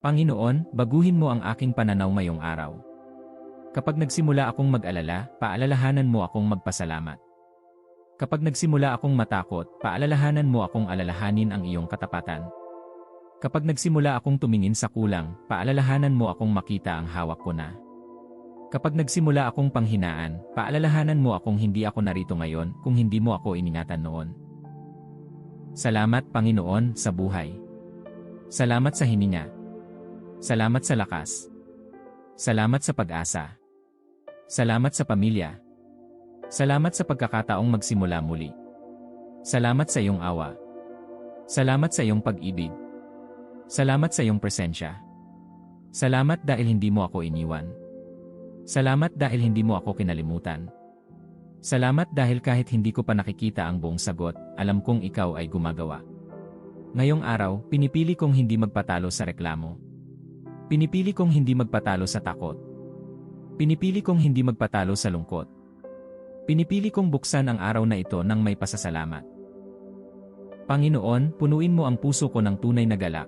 Panginoon, baguhin mo ang aking pananaw ngayong araw. Kapag nagsimula akong mag-alala, paalalahanan mo akong magpasalamat. Kapag nagsimula akong matakot, paalalahanan mo akong alalahanin ang iyong katapatan. Kapag nagsimula akong tumingin sa kulang, paalalahanan mo akong makita ang hawak ko na. Kapag nagsimula akong panghinaan, paalalahanan mo akong hindi ako narito ngayon kung hindi mo ako iningatan noon. Salamat, Panginoon, sa buhay. Salamat sa hininga. Salamat sa lakas. Salamat sa pag-asa. Salamat sa pamilya. Salamat sa pagkakataong magsimula muli. Salamat sa iyong awa. Salamat sa iyong pag-ibig. Salamat sa iyong presensya. Salamat dahil hindi mo ako iniwan. Salamat dahil hindi mo ako kinalimutan. Salamat dahil kahit hindi ko pa nakikita ang buong sagot, alam kong ikaw ay gumagawa. Ngayong araw, pinipili kong hindi magpatalo sa reklamo. Pinipili kong hindi magpatalo sa takot. Pinipili kong hindi magpatalo sa lungkot. Pinipili kong buksan ang araw na ito ng may pasasalamat. Panginoon, punuin mo ang puso ko ng tunay na galak.